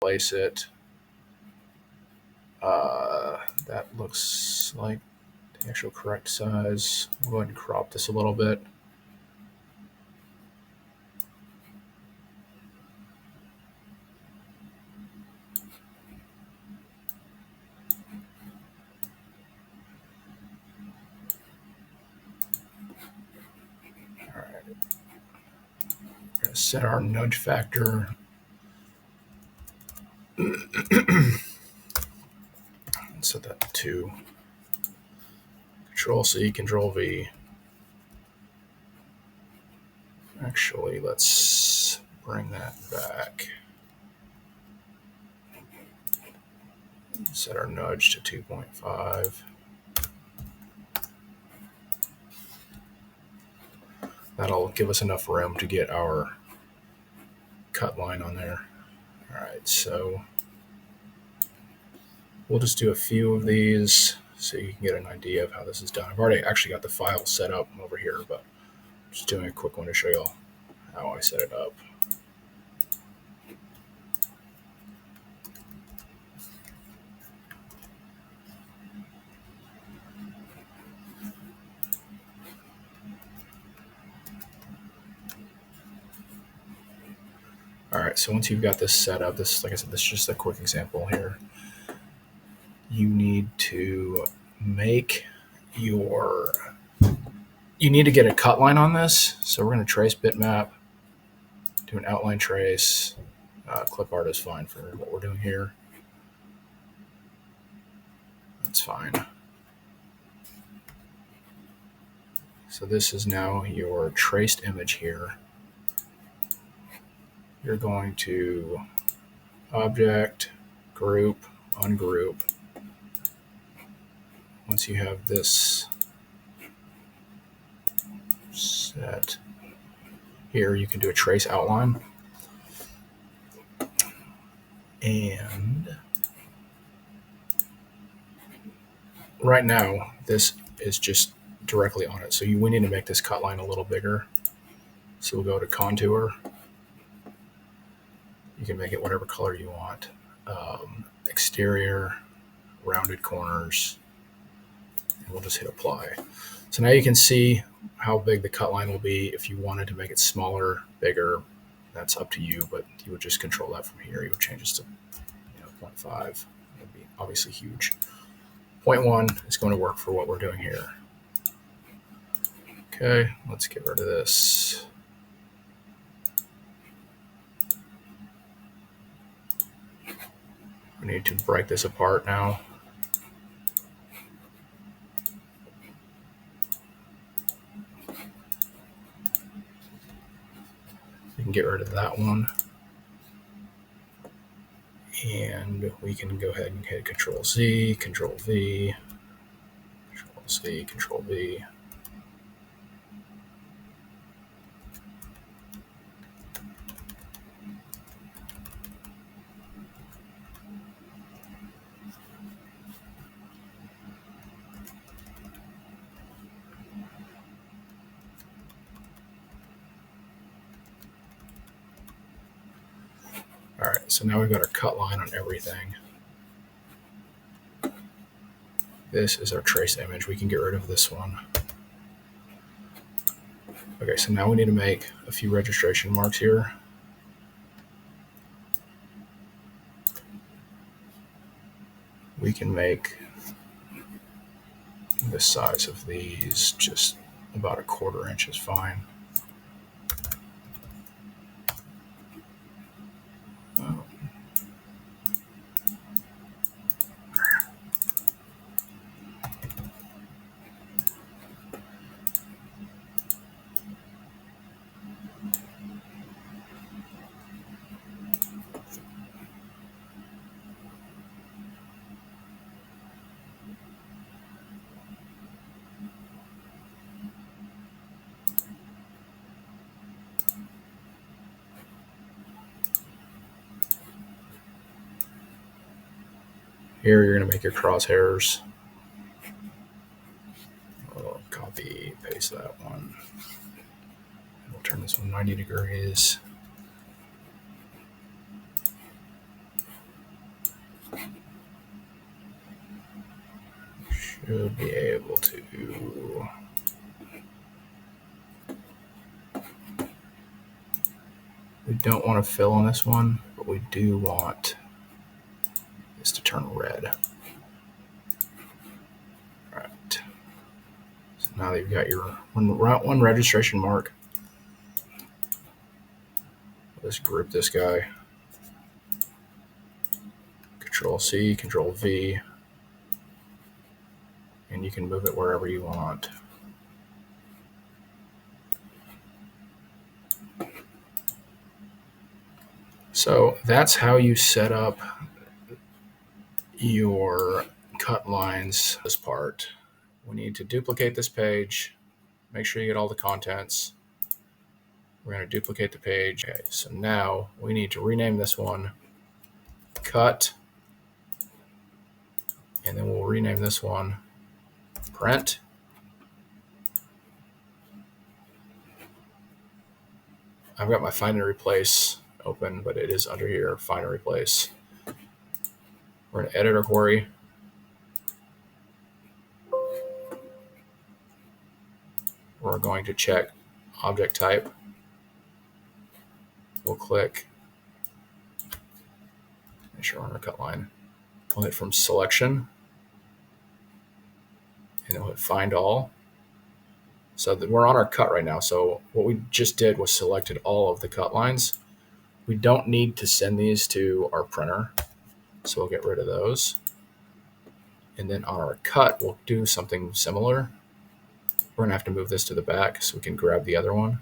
place it. That looks like the actual correct size. I'll go ahead and crop this a little bit. All right. We're going to set our nudge factor. Set that to 2. Control C, Control V. Actually, let's bring that back. Set our nudge to 2.5. That'll give us enough room to get our cut line on there. All right, so we'll just do a few of these so you can get an idea of how this is done. I've already actually got the file set up over here, but I'm just doing a quick one to show you how I set it up. All right, so once you've got this set up, this, like I said, this is just a quick example here. You need to make you need to get a cut line on this. So we're going to trace bitmap, do an outline trace. Clip art is fine for what we're doing here. That's fine. So this is now your traced image here. You're going to object, group, ungroup. Once you have this set here, you can do a trace outline. And right now, this is just directly on it. So we need to make this cut line a little bigger. So we'll go to contour. You can make it whatever color you want. Exterior, rounded corners, and we'll just hit apply. So now you can see how big the cut line will be. If you wanted to make it smaller, bigger, that's up to you, but you would just control that from here. You would change this to 0.5. It would be obviously huge. 0.1 is going to work for what we're doing here. Okay, let's get rid of this. We need to break this apart now. We can get rid of that one. And we can go ahead and hit Control Z, Control V, Control Z, Control V. All right, so now we've got our cut line on everything. This is our trace image. We can get rid of this one. Okay, so now we need to make a few registration marks here. We can make the size of these just about 1/4 inch is fine. Here you're going to make your crosshairs. I'll copy, paste that one. We'll turn this one 90 degrees. Should be able to. We don't want to fill on this one, but we do want this to turn red. All right. So now that you've got your one registration mark, let's group this guy. Control C, Control V, and you can move it wherever you want. So that's how you set up your cut lines. This part, we need to duplicate this page, make sure you get all the contents. We're going to duplicate the page. Okay, so now we need to rename this one cut, and then we'll rename this one print. I've got my find and replace open, but it is under here, find and replace. We're going to edit our query. We're going to check object type. We'll click, make sure we're on our cut line. We'll hit from selection, and then we'll hit find all. So that we're on our cut right now. So what we just did was selected all of the cut lines. We don't need to send these to our printer, so we'll get rid of those. And then on our cut, we'll do something similar. We're gonna have to move this to the back so we can grab the other one.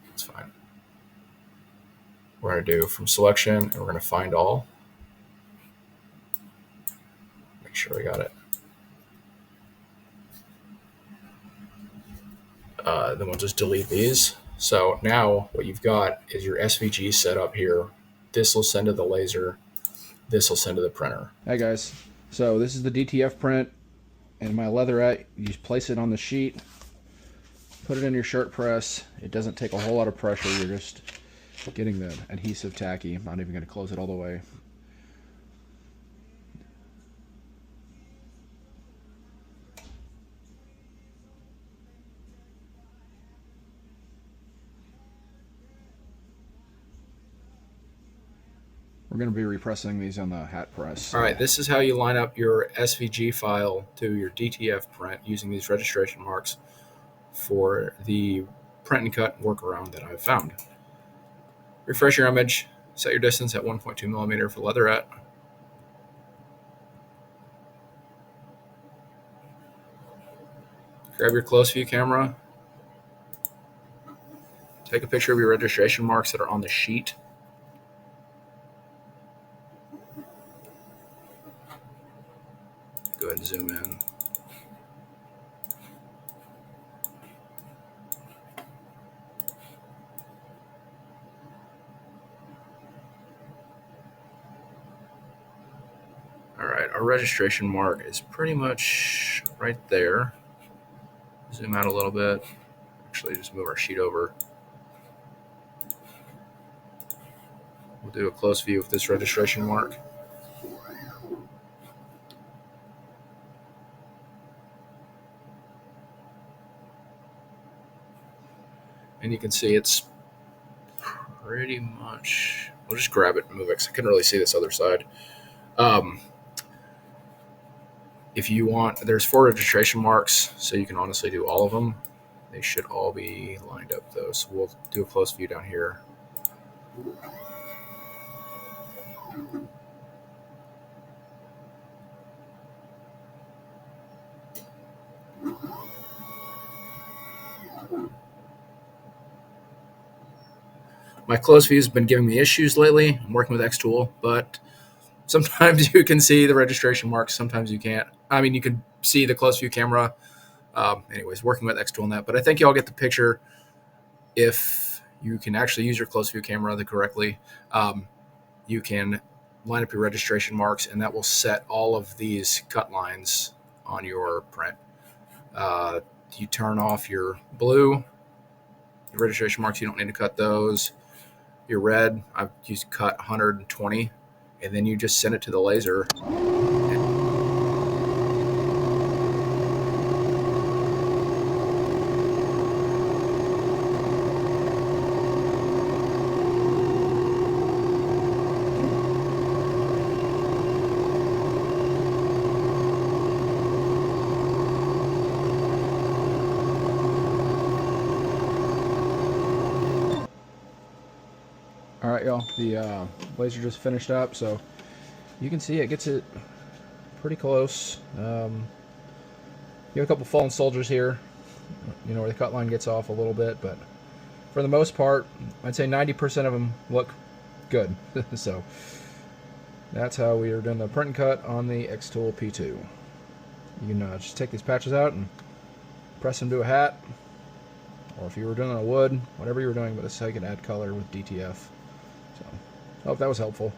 That's fine. We're gonna do from selection, and we're gonna find all. Make sure we got it. Then we'll just delete these. So now what you've got is your SVG set up here. This will send to the laser. This will send to the printer. Hi guys. So this is the DTF print and my leatherette. You just place it on the sheet, put it in your shirt press. It doesn't take a whole lot of pressure. You're just getting the adhesive tacky. I'm not even going to close it all the way. We're going to be repressing these on the hat press. All right, this is how you line up your SVG file to your DTF print using these registration marks for the print and cut workaround that I've found. Refresh your image, set your distance at 1.2 millimeter for leatherette. Grab your close view camera. Take a picture of your registration marks that are on the sheet. Go ahead and zoom in. All right, our registration mark is pretty much right there. Zoom out a little bit. Actually, just move our sheet over. We'll do a close view of this registration mark. And you can see it's pretty much, we'll just grab it and move it because I couldn't really see this other side. If you want, there's 4 registration marks, so you can honestly do all of them. They should all be lined up though. So we'll do a close view down here. My close view has been giving me issues lately. I'm working with Xtool, but sometimes you can see the registration marks, sometimes you can't. I mean, you can see the close view camera. Anyways, working with Xtool on that, but I think you all get the picture. If you can actually use your close view camera correctly, you can line up your registration marks, and that will set all of these cut lines on your print. You turn off your blue, registration marks, you don't need to cut those. Your red, I've used cut 120. and then you just send it to the laser. All right, y'all, the laser just finished up, so you can see it gets it pretty close. You have a couple fallen soldiers here, you know, where the cut line gets off a little bit, but for the most part, I'd say 90% of them look good. So that's how we are doing the print and cut on the Xtool P2. You can just take these patches out and press them to a hat, or if you were doing it on wood, whatever you were doing, but this is how you can add color with DTF. So I hope that was helpful.